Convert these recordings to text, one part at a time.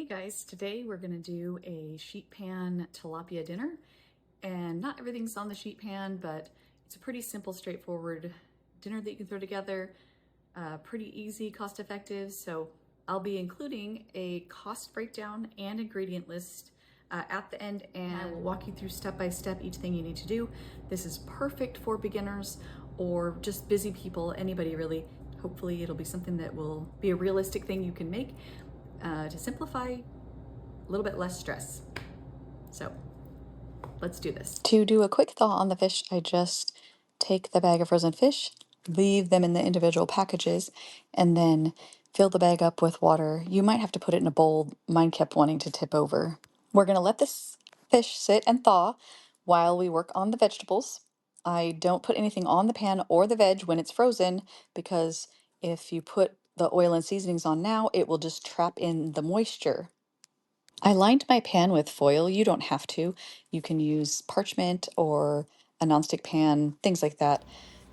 Guys, today we're gonna do a sheet pan tilapia dinner, and not everything's on the sheet pan, but it's a pretty simple, straightforward dinner that you can throw together, pretty easy, cost effective. So I'll be including a cost breakdown and ingredient list at the end, and I will walk you through step by step each thing you need to do. This is perfect for beginners or just busy people, anybody really. Hopefully it'll be something that will be a realistic thing you can make to simplify, a little bit less stress. So let's do this. To do a quick thaw on the fish, I just take the bag of frozen fish, leave them in the individual packages, and then fill the bag up with water. You might have to put it in a bowl. Mine kept wanting to tip over. We're gonna let this fish sit and thaw while we work on the vegetables. I don't put anything on the pan or the veg when it's frozen, because if you put the oil and seasonings on now, it will just trap in the moisture. I lined my pan with foil. You don't have to. You can use parchment or a nonstick pan, things like that.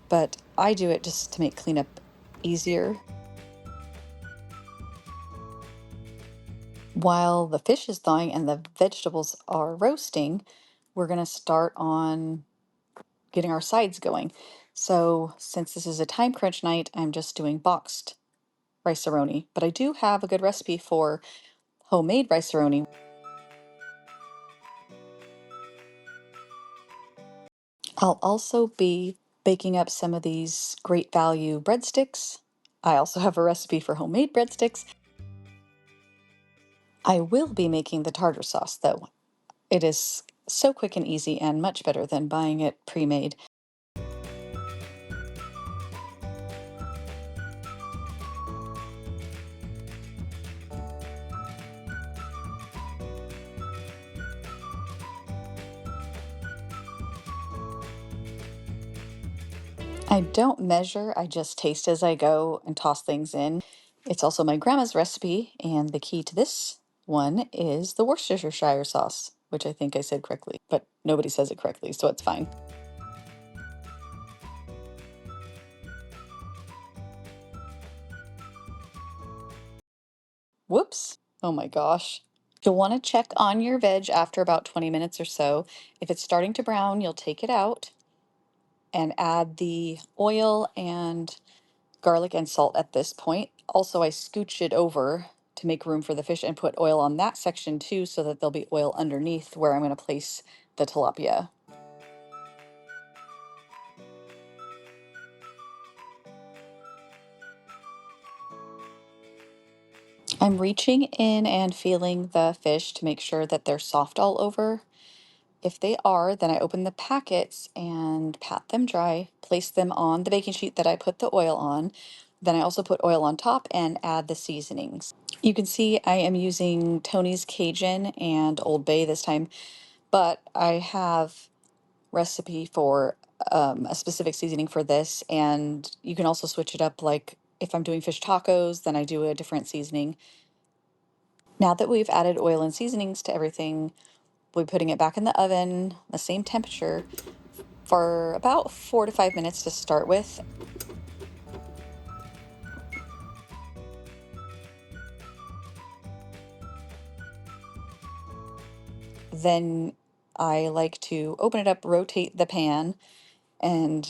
But I do it just to make cleanup easier. While the fish is thawing and the vegetables are roasting, we're going to start on getting our sides going. So since this is a time crunch night, I'm just doing boxed rice-a-roni. But I do have a good recipe for homemade rice-a-roni. I'll also be baking up some of these great value breadsticks. I also have a recipe for homemade breadsticks. I will be making the tartar sauce though. It is so quick and easy and much better than buying it pre-made. I don't measure, I just taste as I go and toss things in. It's also my grandma's recipe, and the key to this one is the Worcestershire sauce, which I think I said correctly, but nobody says it correctly, so it's fine. Whoops. Oh my gosh. You'll want to check on your veg after about 20 minutes or so. If it's starting to brown, you'll take it out and add the oil and garlic and salt at this point. Also, I scooch it over to make room for the fish and put oil on that section too, so that there'll be oil underneath where I'm going to place the tilapia. I'm reaching in and feeling the fish to make sure that they're soft all over. If they are, then I open the packets and pat them dry, place them on the baking sheet that I put the oil on. Then I also put oil on top and add the seasonings. You can see I am using Tony's Cajun and Old Bay this time, but I have recipe for a specific seasoning for this, and you can also switch it up. Like if I'm doing fish tacos, then I do a different seasoning. Now that we've added oil and seasonings to everything, we'll be putting it back in the oven, the same temperature, for about 4 to 5 minutes to start with. Then I like to open it up, rotate the pan, and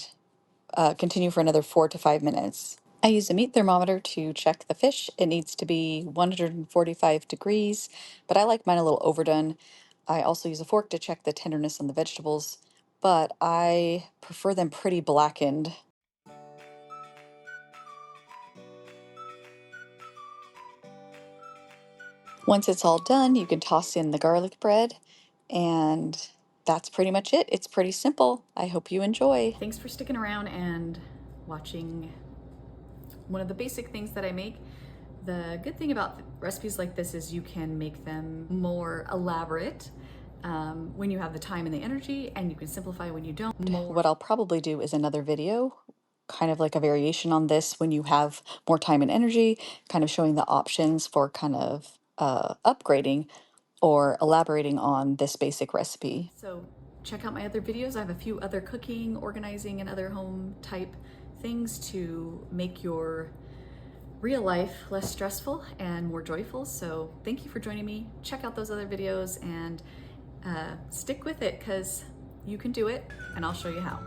continue for another 4 to 5 minutes. I use a meat thermometer to check the fish. It needs to be 145 degrees, but I like mine a little overdone. I also use a fork to check the tenderness on the vegetables, but I prefer them pretty blackened. Once it's all done, you can toss in the garlic bread, and that's pretty much it. It's pretty simple. I hope you enjoy. Thanks for sticking around and watching one of the basic things that I make. The good thing about recipes like this is you can make them more elaborate when you have the time and the energy, and you can simplify when you don't. What I'll probably do is another video, kind of like a variation on this when you have more time and energy, kind of showing the options for kind of upgrading or elaborating on this basic recipe. So check out my other videos. I have a few other cooking, organizing, and other home type things to make your real life less stressful and more joyful. So thank you for joining me. Check out those other videos and stick with it because you can do it, and I'll show you how.